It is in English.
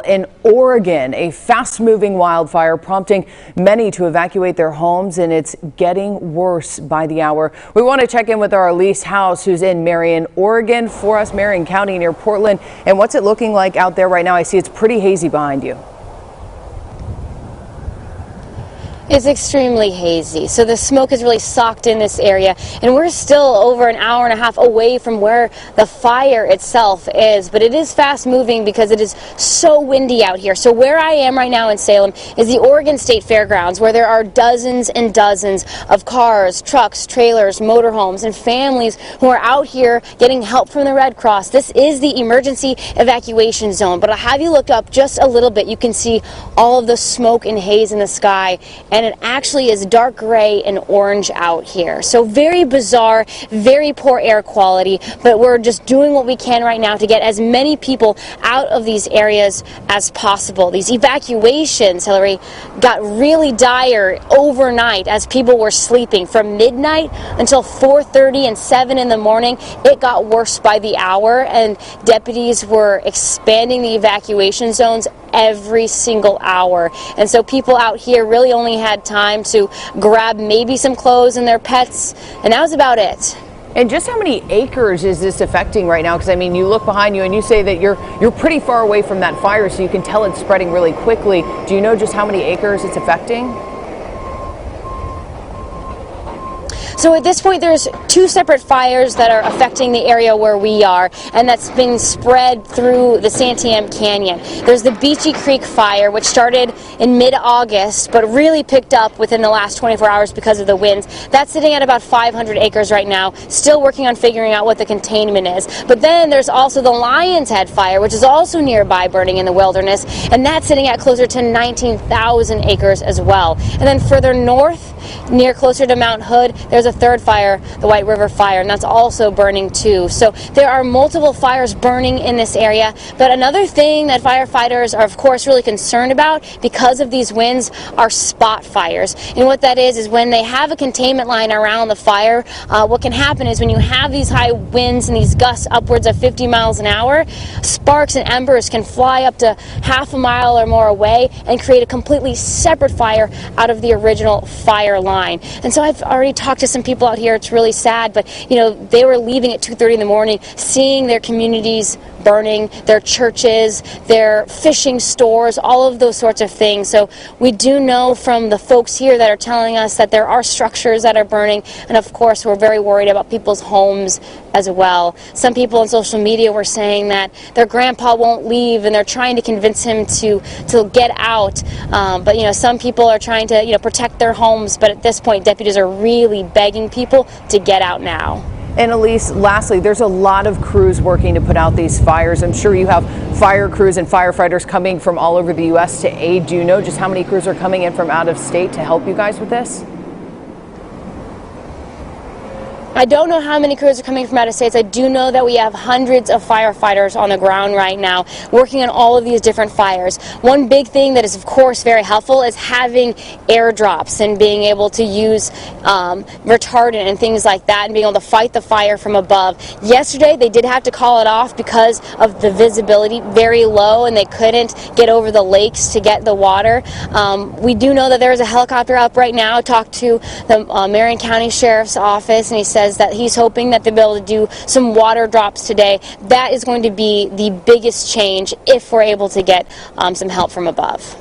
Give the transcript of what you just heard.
In Oregon, a fast-moving wildfire prompting many to evacuate their homes, and it's getting worse by the hour. We want to check in with our Elise House, who's in Marion, Oregon, for us, Marion County near Portland. And what's it looking like out there right now? I see it's pretty hazy behind you. It's extremely hazy, so the smoke is really socked in this area, and we're still over an hour and a half away from where the fire itself is, but it is fast moving because it is so windy out here. So where I am right now in Salem is the Oregon State Fairgrounds, where there are dozens and dozens of cars, trucks, trailers, motorhomes, and families who are out here getting help from the Red Cross. This is the emergency evacuation zone, but I'll have you look up just a little bit. You can see all of the smoke and haze in the sky, and it actually is dark gray and orange out here. So very bizarre, very poor air quality, but we're just doing what we can right now to get as many people out of these areas as possible. These evacuations, Hillary, got really dire overnight as people were sleeping. From midnight until 4:30 and 7 in the morning, it got worse by the hour, and deputies were expanding the evacuation zones every single hour. And so people out here really only had time to grab maybe some clothes and their pets, and that was about it. And just how many acres is this affecting right now? Because I mean, you look behind you and you say that you're pretty far away from that fire, so you can tell it's spreading really quickly. Do you know just how many acres it's affecting? So at this point, there's two separate fires that are affecting the area where we are, and that's been spread through the Santiam Canyon. There's the Beachy Creek fire, which started in mid-August, but really picked up within the last 24 hours because of the winds. That's sitting at about 500 acres right now, still working on figuring out what the containment is. But then there's also the Lion's Head fire, which is also nearby, burning in the wilderness, and that's sitting at closer to 19,000 acres as well. And then further north, near closer to Mount Hood, there's a third fire, the White River fire, and that's also burning too. So there are multiple fires burning in this area. But another thing that firefighters are of course really concerned about because of these winds are spot fires. And what that is when they have a containment line around the fire, what can happen is when you have these high winds and these gusts upwards of 50 miles an hour, sparks and embers can fly up to half a mile or more away and create a completely separate fire out of the original fire line. And so I've already talked to some people out here. It's really sad, but you know, they were leaving at 2:30 in the morning, seeing their communities burning, their churches, their fishing stores, all of those sorts of things. So we do know from the folks here that are telling us that there are structures that are burning, and of course we're very worried about people's homes as well. Some people on social media were saying that their grandpa won't leave and they're trying to convince him to get out, but you know, some people are trying to protect their homes, but at this point deputies are really begging people to get out now. And Elise, lastly, there's a lot of crews working to put out these fires. I'm sure you have fire crews and firefighters coming from all over the U.S. to aid. Do you know just how many crews are coming in from out of state to help you guys with this? I don't know how many crews are coming from out of states. I do know that we have hundreds of firefighters on the ground right now working on all of these different fires. One big thing that is of course very helpful is having airdrops and being able to use retardant and things like that and being able to fight the fire from above. Yesterday they did have to call it off because of the visibility very low and they couldn't get over the lakes to get the water. We do know that there is a helicopter up right now. I talked to the Marion County Sheriff's Office, and he says that he's hoping that they'll be able to do some water drops today. That is going to be the biggest change if we're able to get some help from above.